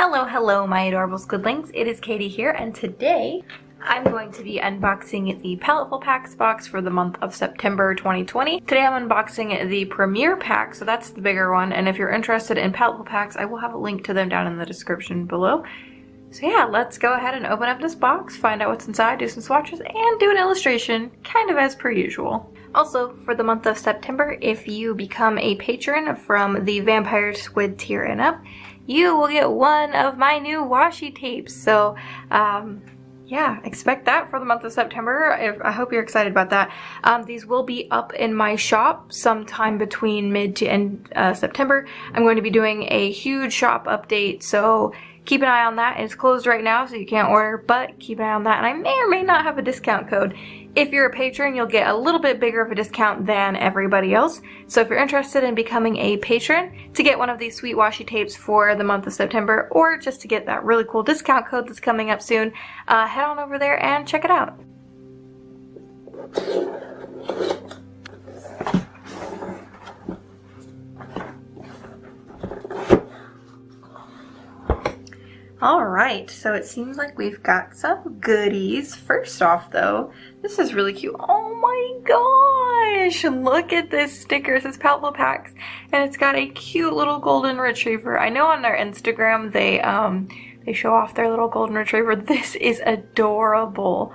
Hello, my adorable squidlings. It is Katie here, and today I'm going to be unboxing the Paleteful Packs box for the month of September 2020. Today I'm unboxing the Premier Pack, so that's the bigger one, and if you're interested in Paleteful Packs, I will have a link to them down in the description below. So yeah, let's go ahead and open up this box, find out what's inside, do some swatches, and do an illustration, kind of as per usual. Also, for the month of September, if you become a patron from the Vampire Squid tier and up, you will get one of my new washi tapes. So, yeah, expect that for the month of September. I hope you're excited about that. These will be up in my shop sometime between mid to end September. I'm going to be doing a huge shop update, so keep an eye on that. It's closed right now, so you can't order, but keep an eye on that. And I may or may not have a discount code. If you're a patron, you'll get a little bit bigger of a discount than everybody else. So if you're interested in becoming a patron to get one of these sweet washi tapes for the month of September, or just to get that really cool discount code that's coming up soon, head on over there and check it out. Alright, so it seems like we've got some goodies. First off though, this is really cute. Oh my gosh! Look at this sticker. It says Paleteful Packs, and it's got a cute little golden retriever. I know on their Instagram they show off their little golden retriever. This is adorable.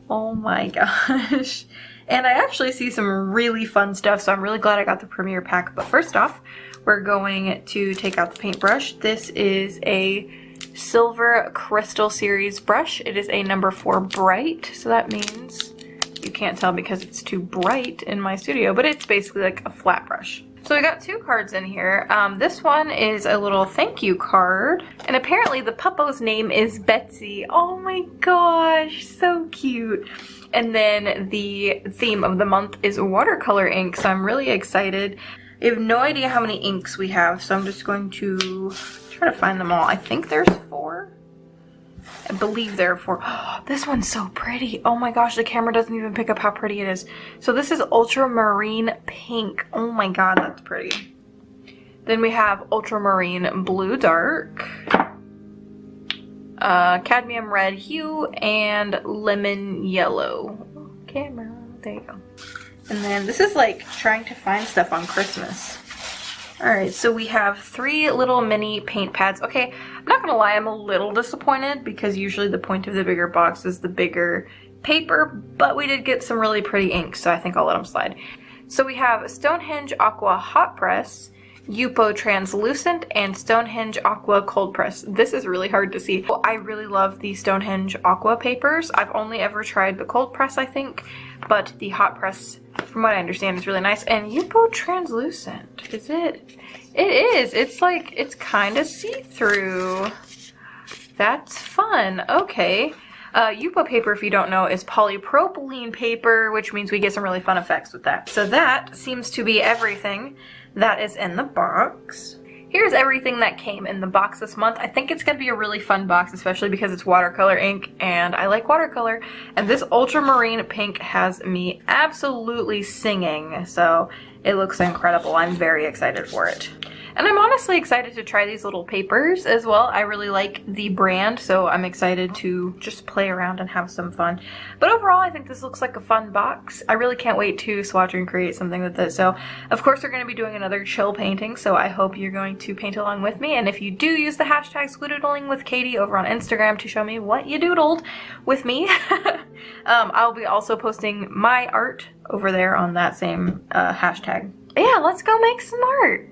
Oh my gosh. And I actually see some really fun stuff, so I'm really glad I got the Premier Pack. But first off, we're going to take out the paintbrush. This is a Silver Crystal Series brush. It is a number 4 bright, so that means you can't tell because it's too bright in my studio, but it's basically like a flat brush. So we got 2 cards in here. This one is a little thank you card, and apparently the puppo's name is Betsy. Oh my gosh, so cute. And then the theme of the month is watercolor ink, so I'm really excited. I have no idea how many inks we have, so I'm just going to try to find them all. I think there's 4. I believe there are 4. Oh, this one's so pretty. Oh my gosh, the camera doesn't even pick up how pretty it is. So this is ultramarine pink. Oh my god, that's pretty. Then we have ultramarine blue dark, cadmium red hue, and lemon yellow. Camera, there you go. And then this is like trying to find stuff on Christmas. Alright, so we have 3 little mini paint pads. Okay, I'm not gonna lie, I'm a little disappointed because usually the point of the bigger box is the bigger paper, but we did get some really pretty ink, so I think I'll let them slide. So we have Stonehenge Aqua Hot Press, Yupo Translucent, and Stonehenge Aqua Cold Press. This is really hard to see. I really love the Stonehenge Aqua papers. I've only ever tried the cold press, I think, but the hot press, from what I understand, is really nice. And Yupo Translucent, is it? It is. It's like, it's kind of see-through. That's fun. Okay. Yupo paper, if you don't know, is polypropylene paper, which means we get some really fun effects with that. So that seems to be everything that is in the box. Here's everything that came in the box this month. I think it's going to be a really fun box, especially because it's watercolor ink, and I like watercolor. And this ultramarine pink has me absolutely singing, so it looks incredible. I'm very excited for it. And I'm honestly excited to try these little papers as well. I really like the brand, so I'm excited to just play around and have some fun. But overall, I think this looks like a fun box. I really can't wait to swatch and create something with it. So, of course, we're going to be doing another chill painting, so I hope you're going to paint along with me. And if you do use the hashtag squidoodlingwithkatie over on Instagram to show me what you doodled with me, I'll be also posting my art over there on that same hashtag. But yeah, let's go make some art.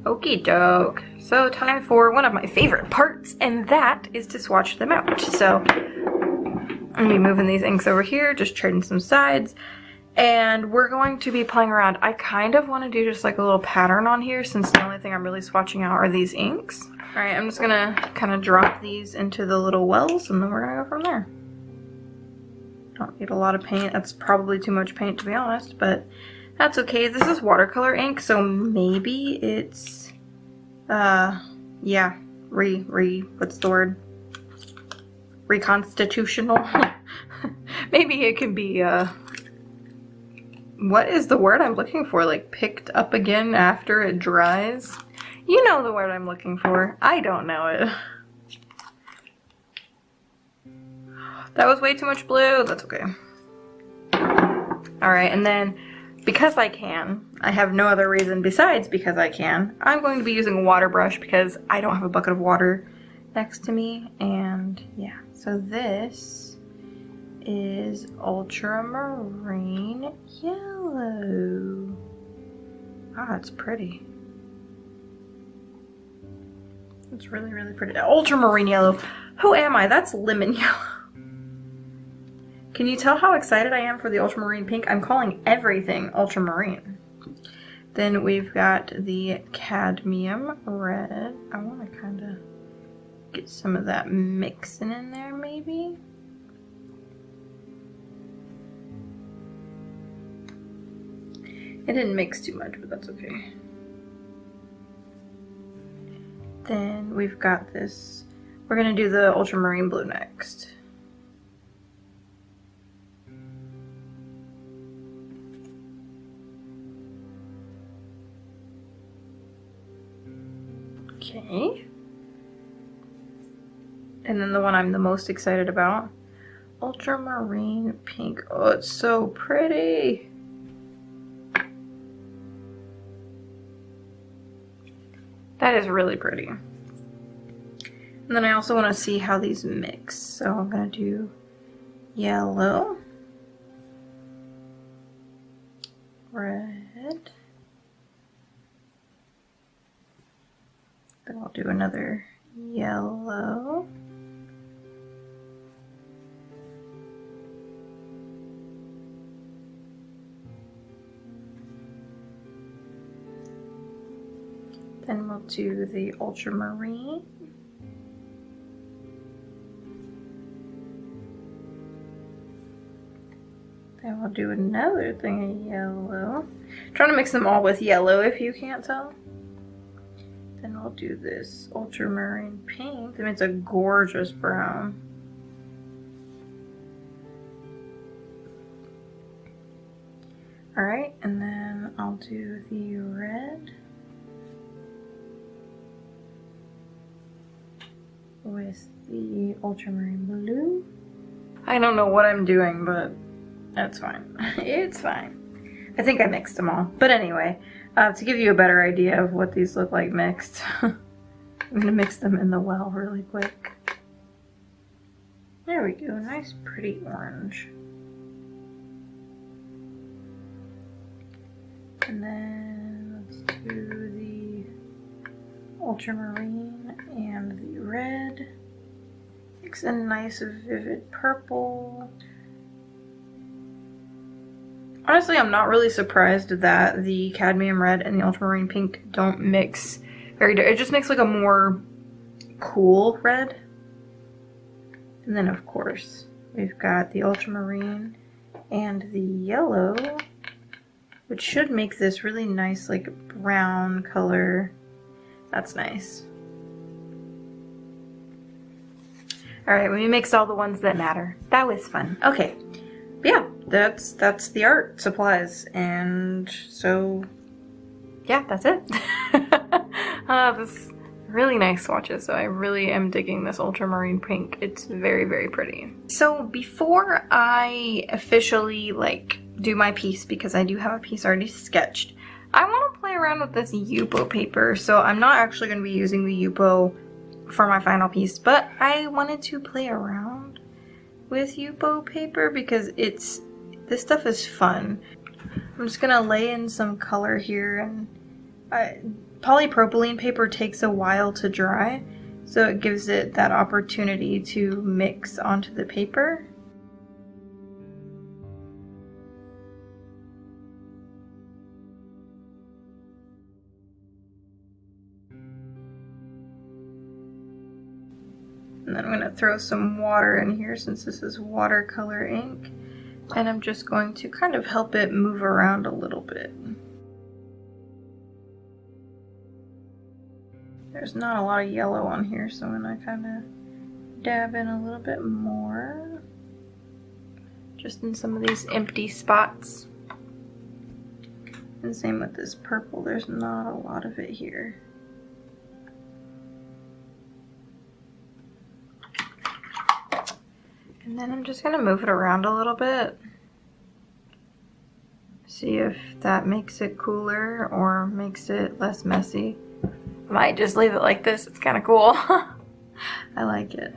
Okie doke. So time for one of my favorite parts, and that is to swatch them out. So I'm gonna be moving these inks over here, just trading some sides, and we're going to be playing around. I kind of want to do just like a little pattern on here, since the only thing I'm really swatching out are these inks. Alright, I'm just gonna kind of drop these into the little wells, and then we're gonna go from there. Don't need a lot of paint. That's probably too much paint, to be honest, but that's okay. This is watercolor ink, so maybe it's, yeah, what's the word? Reconstitutional? Maybe it can be, what is the word I'm looking for? Like, picked up again after it dries? You know the word I'm looking for. I don't know it. That was way too much blue. That's okay. Alright, and then because I can, I have no other reason besides because I can, I'm going to be using a water brush because I don't have a bucket of water next to me. And yeah, so this is ultramarine yellow. Ah, it's pretty. It's really, really pretty. Ultramarine yellow. Who am I? That's lemon yellow. Can you tell how excited I am for the ultramarine pink? I'm calling everything ultramarine. Then we've got the cadmium red. I want to kind of get some of that mixing in there, maybe. It didn't mix too much, but that's okay. Then we've got this. We're going to do the ultramarine blue next. Okay. And then the one I'm the most excited about, ultramarine pink. Oh, it's so pretty. That is really pretty. And then I also want to see how these mix. So I'm going to do yellow, red, then I'll do another yellow, then we'll do the ultramarine, then we'll do another thing of yellow. I'm trying to mix them all with yellow if you can't tell. Then we'll do this ultramarine pink. I mean, it's a gorgeous brown. Alright, and then I'll do the red with the ultramarine blue. I don't know what I'm doing, but that's fine. It's fine. I think I mixed them all. But anyway, to give you a better idea of what these look like mixed, I'm gonna mix them in the well really quick. There we go, nice pretty orange. And then let's do the ultramarine and the red. Mix a nice vivid purple. Honestly, I'm not really surprised that the cadmium red and the ultramarine pink don't mix very dark. It just makes like a more cool red. And then of course, we've got the ultramarine and the yellow, which should make this really nice like brown color. That's nice. Alright, we mixed all the ones that matter. That was fun. Okay. But yeah, that's the art supplies, and so yeah, that's it. This really nice swatches, so I really am digging this ultramarine pink. It's very, very pretty. So before I officially like do my piece, because I do have a piece already sketched, I want to play around with this Yupo paper. So I'm not actually going to be using the Yupo for my final piece, but I wanted to play around with Yupo paper because this stuff is fun. I'm just gonna lay in some color here, and polypropylene paper takes a while to dry, so it gives it that opportunity to mix onto the paper. And then I'm going to throw some water in here since this is watercolor ink. And I'm just going to kind of help it move around a little bit. There's not a lot of yellow on here, so I'm going to kind of dab in a little bit more. Just in some of these empty spots. And same with this purple, there's not a lot of it here. And then I'm just gonna move it around a little bit. See if that makes it cooler or makes it less messy. Might just leave it like this, it's kind of cool. I like it.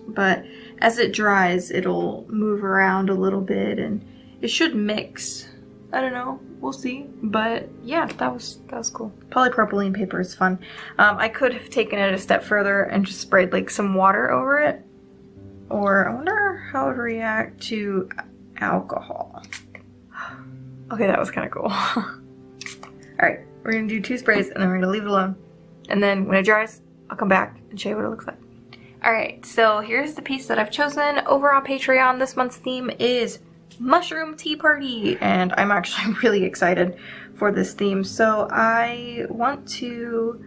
But as it dries, it'll move around a little bit and it should mix. I don't know, we'll see. But yeah, that was cool. Polypropylene paper is fun. I could have taken it a step further and just sprayed like some water over it. Or I wonder how it would react to alcohol. Okay, that was kind of cool. Alright, we're gonna do 2 sprays and then we're gonna leave it alone. And then when it dries, I'll come back and show you what it looks like. Alright, so here's the piece that I've chosen. Over on Patreon, this month's theme is Mushroom Tea Party, and I'm actually really excited for this theme. So I want to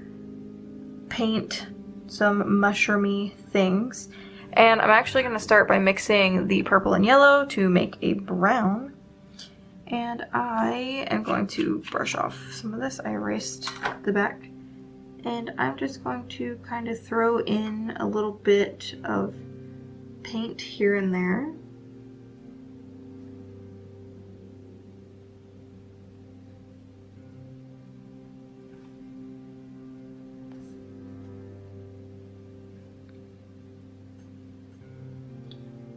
paint some mushroomy things, and I'm actually going to start by mixing the purple and yellow to make a brown. And I am going to brush off some of this. I erased the back. And I'm just going to kind of throw in a little bit of paint here and there.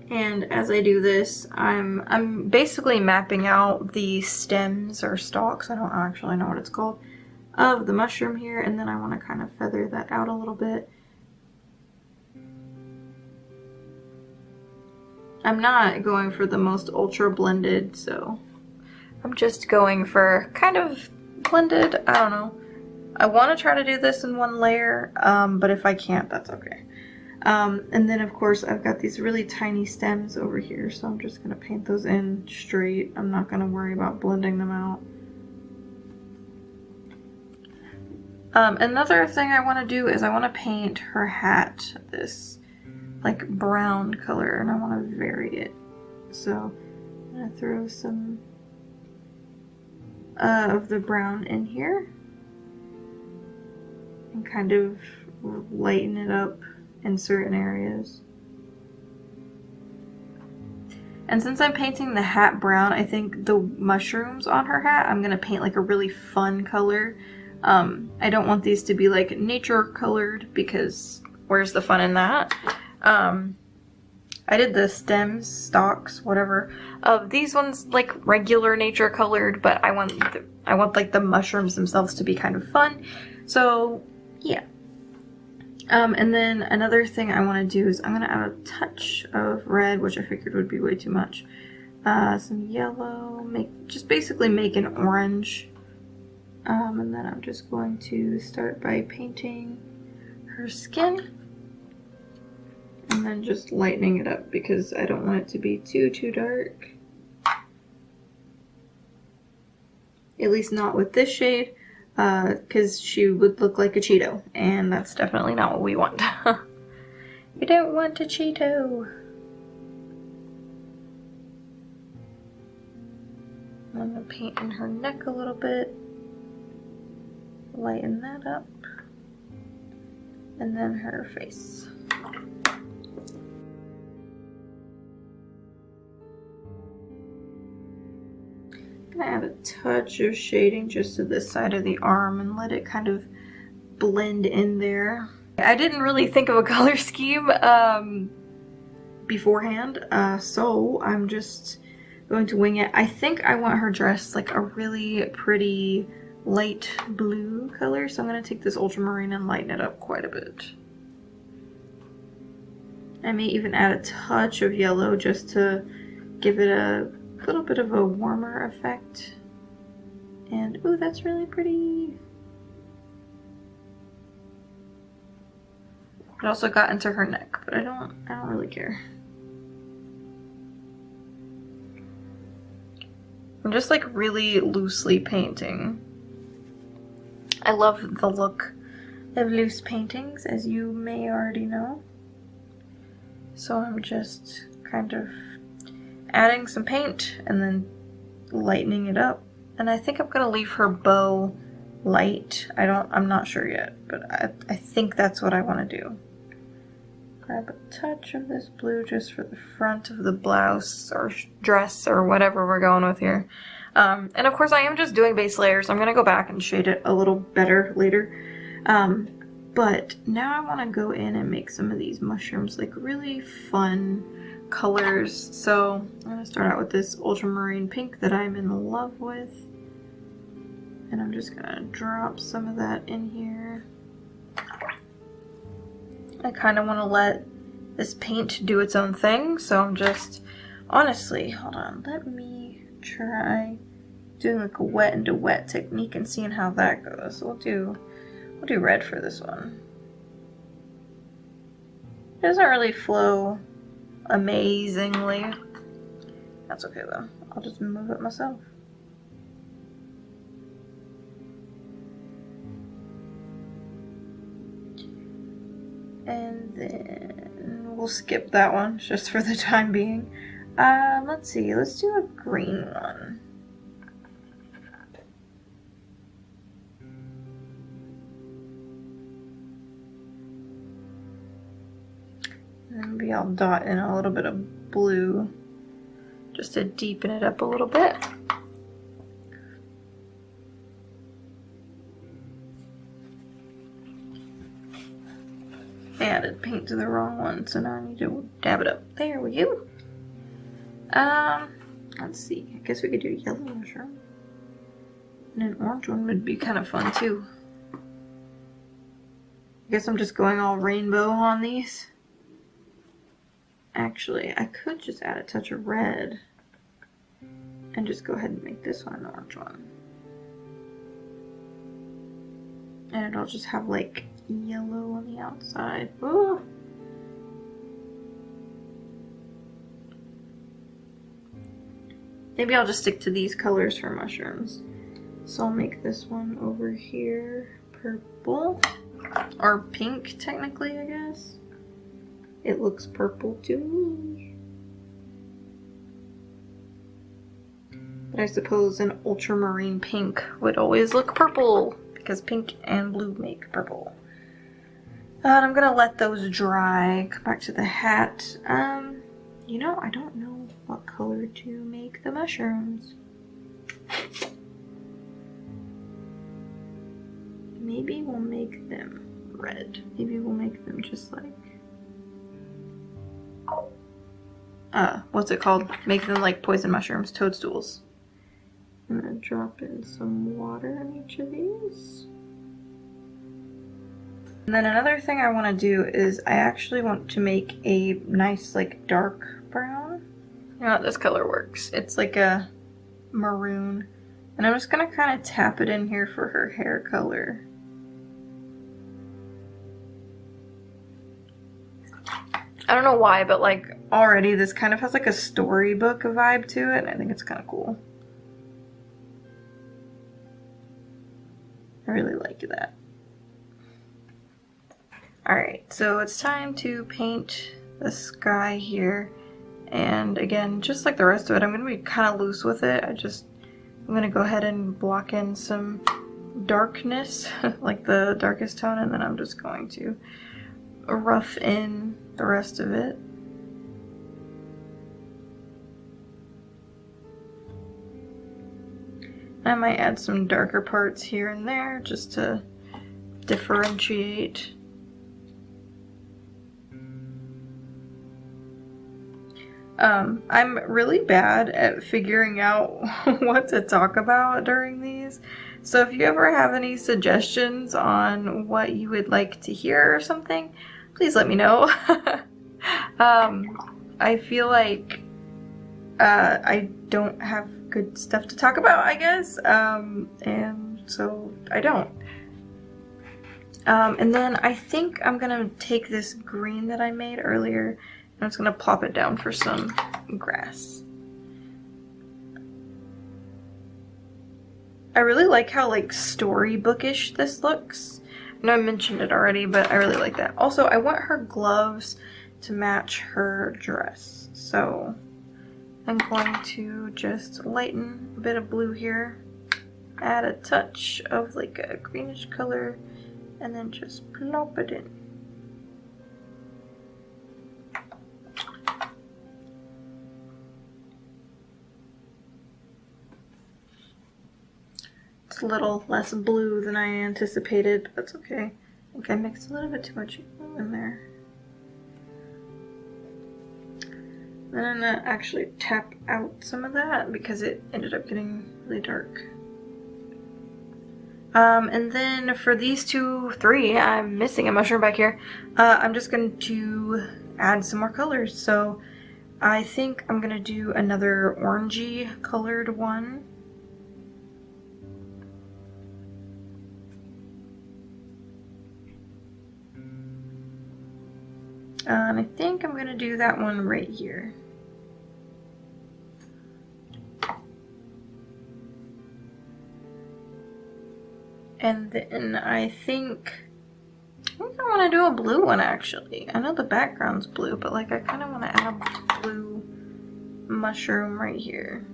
And as I do this, I'm basically mapping out the stems or stalks, I don't actually know what it's called, of the mushroom here, and then I want to kind of feather that out a little bit. I'm not going for the most ultra blended, so I'm just going for kind of blended. I don't know. I want to try to do this in one layer, but if I can't, that's okay. And then of course I've got these really tiny stems over here, so I'm just going to paint those in straight. I'm not going to worry about blending them out. Another thing I want to do is I want to paint her hat this like brown color, and I want to vary it. So I'm going to throw some of the brown in here and kind of lighten it up in certain areas. And since I'm painting the hat brown, I think the mushrooms on her hat, I'm going to paint like a really fun color. I don't want these to be like nature colored, because where's the fun in that? I did the stems, stalks, whatever, of these ones like regular nature colored, but I want like the mushrooms themselves to be kind of fun. So yeah. And then another thing I want to do is I'm going to add a touch of red, which I figured would be way too much. Some yellow, just basically make an orange. And then I'm just going to start by painting her skin. And then just lightening it up because I don't want it to be too dark. At least not with this shade, because she would look like a Cheeto, and that's definitely not what we want. We don't want a Cheeto. I'm going to paint in her neck a little bit. Lighten that up. And then her face. I'm gonna add a touch of shading just to this side of the arm and let it kind of blend in there. I didn't really think of a color scheme beforehand, so I'm just going to wing it. I think I want her dressed like a really pretty light blue color, so I'm going to take this ultramarine and lighten it up quite a bit. I may even add a touch of yellow just to give it a little bit of a warmer effect. And ooh, that's really pretty. It also got into her neck, but I don't really care. I'm just like really loosely painting. I love the look of loose paintings, as you may already know. So I'm just kind of adding some paint and then lightening it up. And I think I'm gonna leave her bow light. I'm not sure yet, but I think that's what I want to do. Grab a touch of this blue just for the front of the blouse or dress or whatever we're going with here. And of course I am just doing base layers. I'm gonna go back and shade it a little better later. But now I want to go in and make some of these mushrooms like really fun colors. So I'm gonna start out with this ultramarine pink that I'm in love with. And I'm just gonna drop some of that in here. I kind of want to let this paint do its own thing, so I'm just, honestly, hold on, let me try doing like a wet into wet technique and seeing how that goes. So we'll do red for this one. It doesn't really flow amazingly. That's okay though, I'll just move it myself. And then we'll skip that one just for the time being. Let's see, let's do a green one. And maybe I'll dot in a little bit of blue just to deepen it up a little bit. I added paint to the wrong one, so now I need to dab it up. There we go. Let's see. I guess we could do a yellow mushroom. And an orange one would be kind of fun too. I guess I'm just going all rainbow on these. Actually, I could just add a touch of red and just go ahead and make this one an orange one. And it'll just have like yellow on the outside. Ooh. Maybe I'll just stick to these colors for mushrooms. So I'll make this one over here purple, or pink technically, I guess. It looks purple to me. But I suppose an ultramarine pink would always look purple because pink and blue make purple. And I'm gonna let those dry. Come back to the hat. You know, I don't know what color to make the mushrooms. Maybe we'll make them red. Maybe we'll make them just like, what's it called? Make them like poison mushrooms, toadstools. I'm gonna drop in some water in each of these. And then another thing I want to do is I actually want to make a nice like dark brown. You know how this color works. It's like a maroon. And I'm just gonna kind of tap it in here for her hair color. I don't know why, but like already this kind of has like a storybook vibe to it, and I think it's kind of cool. I really like that. Alright, so it's time to paint the sky here. And again, just like the rest of it, I'm going to be kind of loose with it. I'm going to go ahead and block in some darkness, like the darkest tone, and then I'm just going to rough in the rest of it. I might add some darker parts here and there just to differentiate. I'm really bad at figuring out what to talk about during these. So if you ever have any suggestions on what you would like to hear or something, please let me know. I feel like I don't have good stuff to talk about, I guess, and so I don't. And then I think I'm gonna take this green that I made earlier, and I'm just gonna plop it down for some grass. I really like how like storybookish this looks. I know I mentioned it already, but I really like that. Also, I want her gloves to match her dress, so I'm going to just lighten a bit of blue here, add a touch of like a greenish color, and then just plop it in. It's a little less blue than I anticipated, but that's okay. I think I mixed a little bit too much in there. Then I'm gonna actually tap out some of that because it ended up getting really dark. And then for these three, I'm missing a mushroom back here. I'm just going to add some more colors. So I think I'm gonna do another orangey colored one. And I think I'm gonna do that one right here. And then I think I want to do a blue one actually. I know the background's blue, but like I kind of want to add a blue mushroom right here.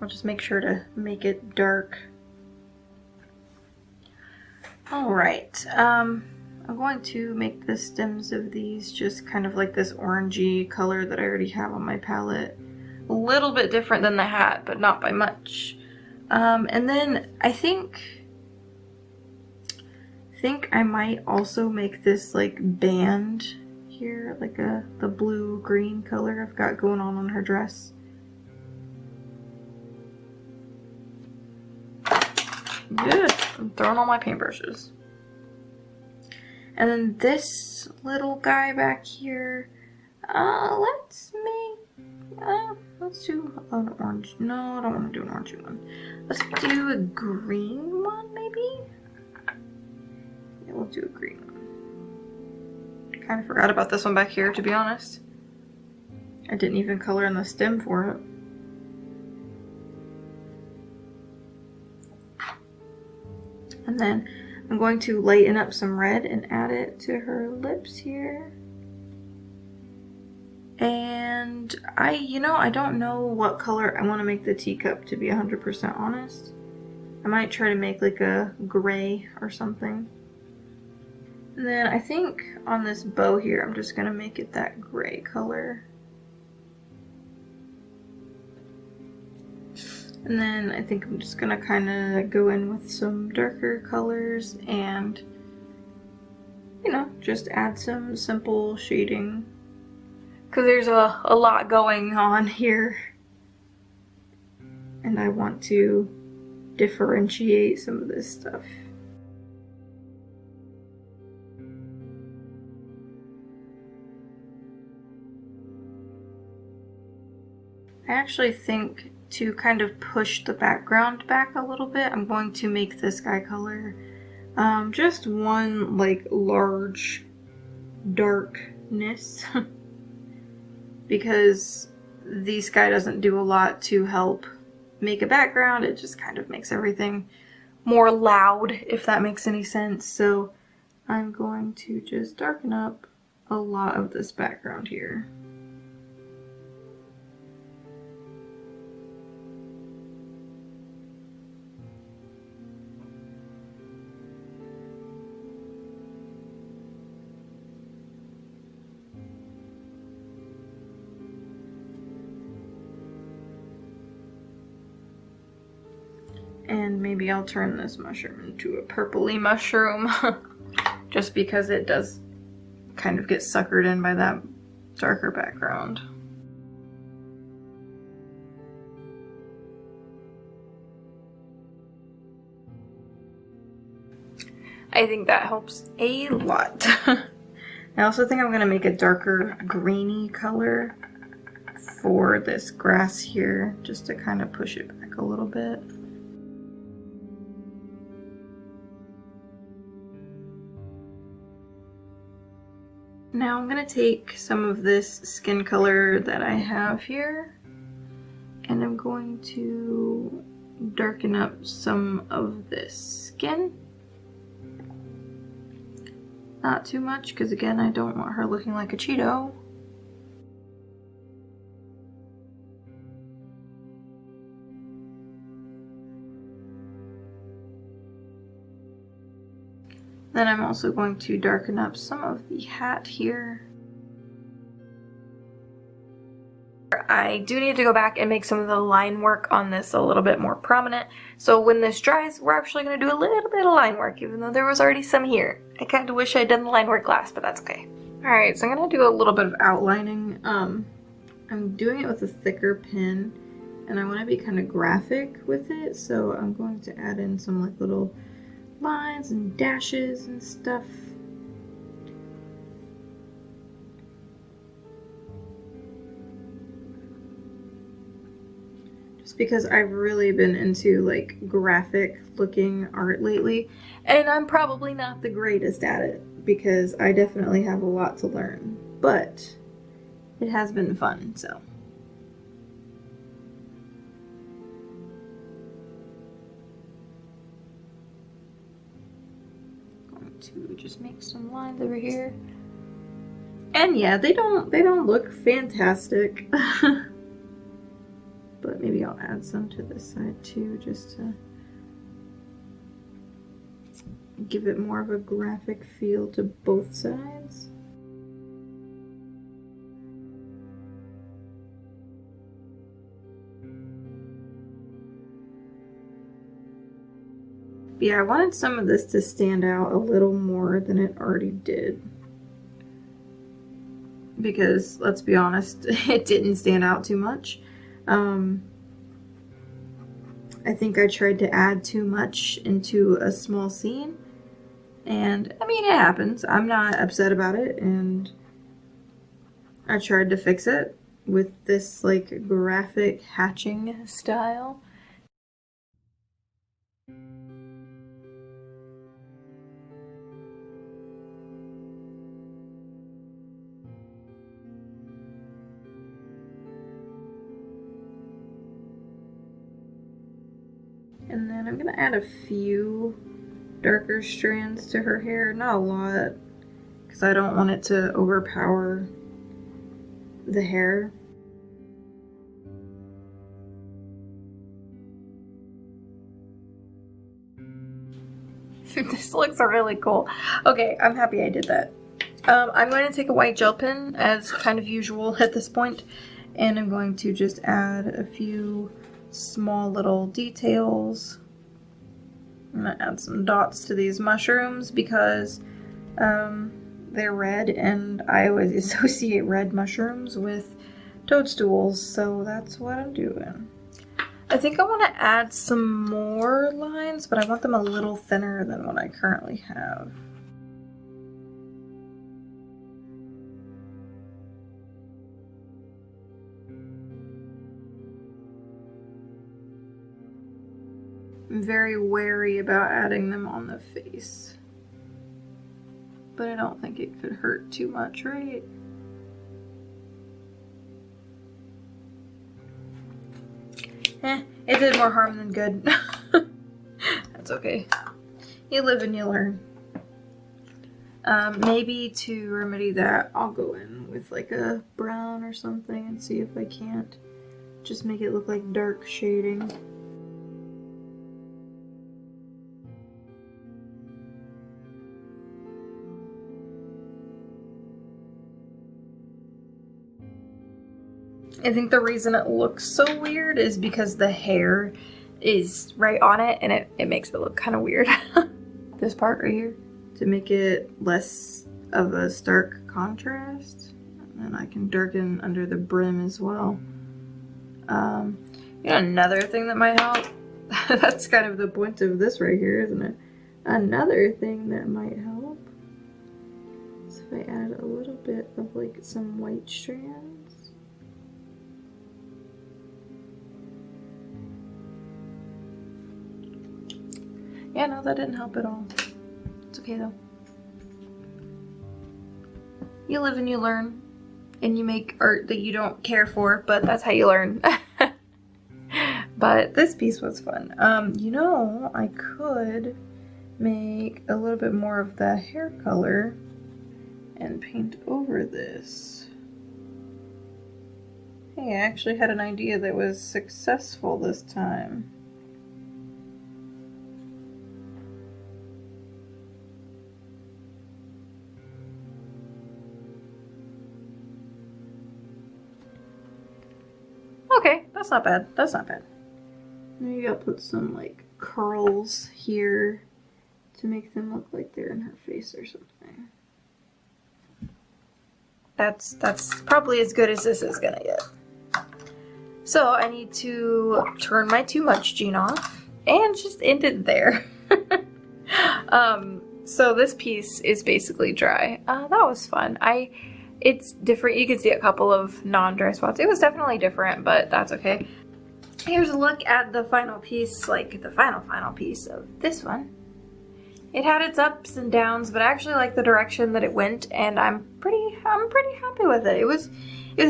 I'll just make sure to make it dark. Alright, I'm going to make the stems of these just kind of like this orangey color that I already have on my palette. A little bit different than the hat, but not by much. And then I think I might also make this like band here, like the blue-green color I've got going on her dress. Good. I'm throwing all my paintbrushes. And then this little guy back here, let's do an orange. No, I don't want to do an orange one. Let's do a green one, maybe? Yeah, we'll do a green one. Kind of forgot about this one back here, to be honest. I didn't even color in the stem for it. And then I'm going to lighten up some red and add it to her lips here. And I don't know what color I want to make the teacup, to be 100% honest. I might try to make like a gray or something. And then I think on this bow here, I'm just going to make it that gray color. And then I think I'm just going to kind of go in with some darker colors and, just add some simple shading. Because there's a lot going on here. And I want to differentiate some of this stuff. I actually think to kind of push the background back a little bit, I'm going to make this guy color just one like large darkness. Because the sky doesn't do a lot to help make a background. It just kind of makes everything more loud, if that makes any sense. So I'm going to just darken up a lot of this background here. And maybe I'll turn this mushroom into a purpley mushroom just because it does kind of get suckered in by that darker background. I think that helps a lot. I also think I'm going to make a darker greeny color for this grass here just to kind of push it back a little bit. Now I'm going to take some of this skin color that I have here and I'm going to darken up some of this skin. Not too much because again I don't want her looking like a Cheeto. Then I'm also going to darken up some of the hat here. I do need to go back and make some of the line work on this a little bit more prominent. So when this dries, we're actually going to do a little bit of line work, even though there was already some here. I kind of wish I'd done the line work last, but that's okay. Alright, so I'm going to do a little bit of outlining. I'm doing it with a thicker pen, and I want to be kind of graphic with it, so I'm going to add in some like little lines and dashes and stuff. Just because I've really been into like graphic looking art lately, and I'm probably not the greatest at it because I definitely have a lot to learn, but it has been fun, so. Going to just make some lines over here. And yeah, they don't look fantastic. But maybe I'll add some to this side too, just to give it more of a graphic feel to both sides. But yeah, I wanted some of this to stand out a little more than it already did. Because, let's be honest, it didn't stand out too much. I think I tried to add too much into a small scene. And, I mean, it happens. I'm not upset about it, and I tried to fix it with this, like, graphic hatching style. And then I'm gonna add a few darker strands to her hair, not a lot, because I don't want it to overpower the hair. This looks really cool. Okay, I'm happy I did that. I'm going to take a white gel pen, as kind of usual at this point, and I'm going to just add a few small little details. I'm going to add some dots to these mushrooms because they're red, and I always associate red mushrooms with toadstools, so that's what I'm doing. I think I want to add some more lines, but I want them a little thinner than what I currently have. I'm very wary about adding them on the face, but I don't think it could hurt too much, right? It did more harm than good. That's okay. You live and you learn. Maybe to remedy that, I'll go in with like a brown or something and see if I can't just make it look like dark shading. I think the reason it looks so weird is because the hair is right on it, and it makes it look kind of weird. This part right here, to make it less of a stark contrast. And then I can darken under the brim as well. You know, another thing that might help, that's kind of the point of this right here, isn't it? Another thing that might help is if I add a little bit of like some white strands. Yeah, no, that didn't help at all. It's okay though. You live and you learn, and you make art that you don't care for, but that's how you learn. But this piece was fun. You know, I could make a little bit more of the hair color and paint over this. Hey, I actually had an idea that was successful this time. That's not bad. That's not bad. Maybe I'll put some like curls here to make them look like they're in her face or something. That's probably as good as this is gonna get. So I need to turn my too much gene off and just end it there. So this piece is basically dry. That was fun. It's different. You can see a couple of non-dry spots. It was definitely different, but that's okay. Here's a look at the final piece, like the final piece of this one. It had its ups and downs, but I actually like the direction that it went, and I'm pretty happy with it. It was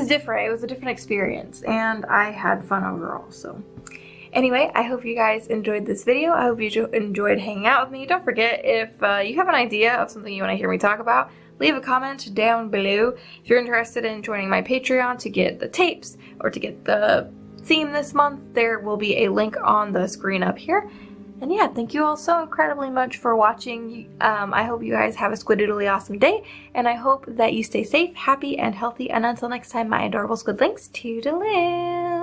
different. It was a different experience, and I had fun overall. So anyway, I hope you guys enjoyed this video. I hope you enjoyed hanging out with me. Don't forget, if you have an idea of something you want to hear me talk about, leave a comment down below. If you're interested in joining my Patreon to get the tapes or to get the theme this month, there will be a link on the screen up here. And yeah, thank you all so incredibly much for watching. I hope you guys have a squidoodly awesome day, and I hope that you stay safe, happy, and healthy. And until next time, my adorable squidlings, toodaloo!